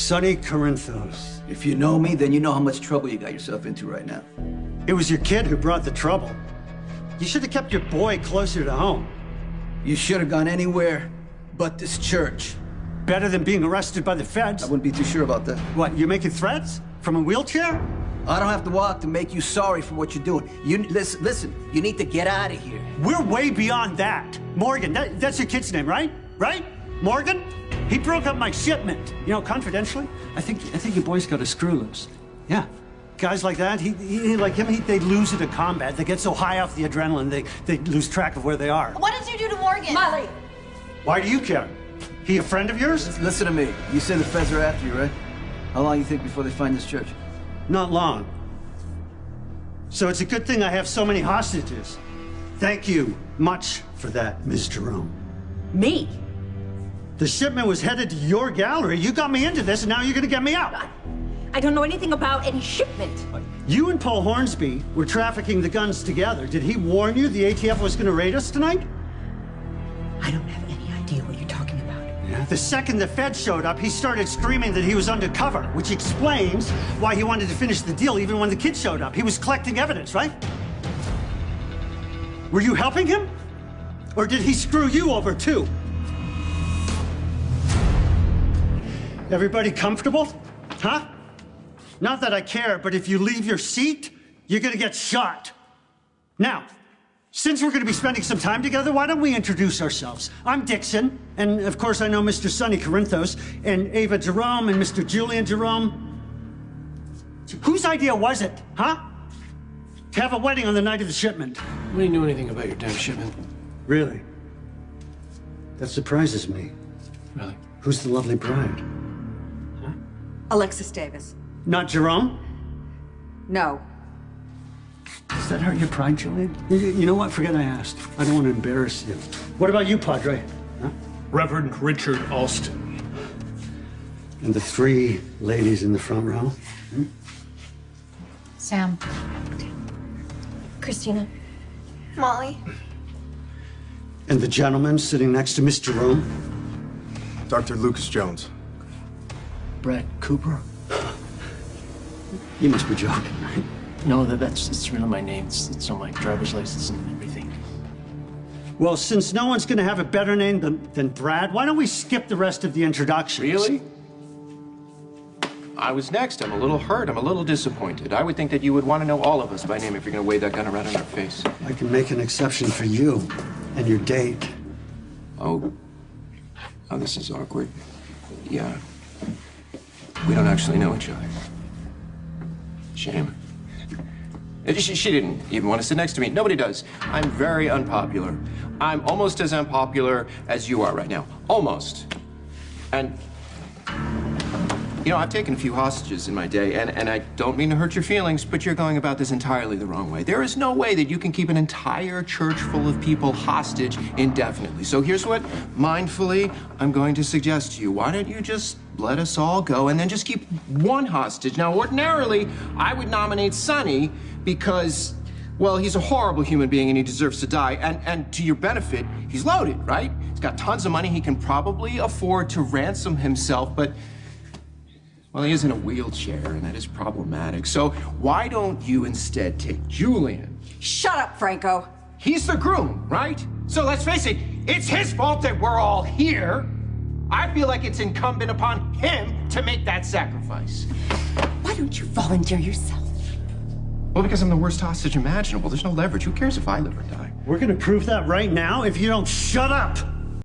Sonny Corinthos. If you know me, then you know how much trouble you got yourself into right now. It was your kid who brought the trouble. You should have kept your boy closer to home. You should have gone anywhere but this church. Better than being arrested by the feds. I wouldn't be too sure about that. What, you're making threats? From a wheelchair? I don't have to walk to make you sorry for what you're doing. You listen, you need to get out of here. We're way beyond that. Morgan, that's your kid's name, right? Right? Morgan? He broke up my shipment. You know, confidentially, I think your boy's got a screw loose. Yeah. Guys like that, they lose it at combat. They get so high off the adrenaline, they lose track of where they are. What did you do to Morgan? Molly! Why do you care? He a friend of yours? Listen to me. You say the feds are after you, right? How long do you think before they find this church? Not long. So it's a good thing I have so many hostages. Thank you much for that, Ms. Jerome. Me? The shipment was headed to your gallery. You got me into this, and now you're gonna get me out. I don't know anything about any shipment. You and Paul Hornsby were trafficking the guns together. Did he warn you the ATF was gonna raid us tonight? I don't have any idea what you're talking about. Yeah. The second the Fed showed up, he started screaming that he was undercover, which explains why he wanted to finish the deal even when the kid showed up. He was collecting evidence, right? Were you helping him? Or did he screw you over too? Everybody comfortable? Huh? Not that I care, but if you leave your seat, you're gonna get shot. Now, since we're gonna be spending some time together, why don't we introduce ourselves? I'm Dixon, and of course I know Mr. Sonny Corinthos, and Ava Jerome, and Mr. Julian Jerome. Whose idea was it, huh? To have a wedding on the night of the shipment. We didn't know anything about your damn shipment. Really? That surprises me. Really? Who's the lovely bride? Alexis Davis. Not Jerome? No. Does that hurt your pride, Julian? You know what? Forget I asked. I don't want to embarrass you. What about you, Padre? Huh? Reverend Richard Alston. And the three ladies in the front row? Hmm? Sam. Christina. Molly. And the gentleman sitting next to Miss Jerome? Dr. Lucas Jones. Brad Cooper? You must be joking, right? No, it's really my name. It's on my driver's license and everything. Well, since no one's going to have a better name than Brad, why don't we skip the rest of the introductions? Really? I was next. I'm a little hurt. I'm a little disappointed. I would think that you would want to know all of us by name if you're going to wave that gun around in our face. I can make an exception for you and your date. Oh, this is awkward. Yeah. We don't actually know each other. Shame. She didn't even want to sit next to me. Nobody does. I'm very unpopular. I'm almost as unpopular as you are right now. Almost. And, you know, I've taken a few hostages in my day, and I don't mean to hurt your feelings, but you're going about this entirely the wrong way. There is no way that you can keep an entire church full of people hostage indefinitely. So here's what, mindfully, I'm going to suggest to you. Why don't you just let us all go and then just keep one hostage? Now, ordinarily, I would nominate Sonny because, well, he's a horrible human being and he deserves to die. And to your benefit, he's loaded, right? He's got tons of money. He can probably afford to ransom himself, but, well, he is in a wheelchair and that is problematic. So why don't you instead take Julian? Shut up, Franco. He's the groom, right? So let's face it, it's his fault that we're all here. I feel like it's incumbent upon him to make that sacrifice. Why don't you volunteer yourself? Well, because I'm the worst hostage imaginable. There's no leverage. Who cares if I live or die? We're gonna prove that right now if you don't shut up.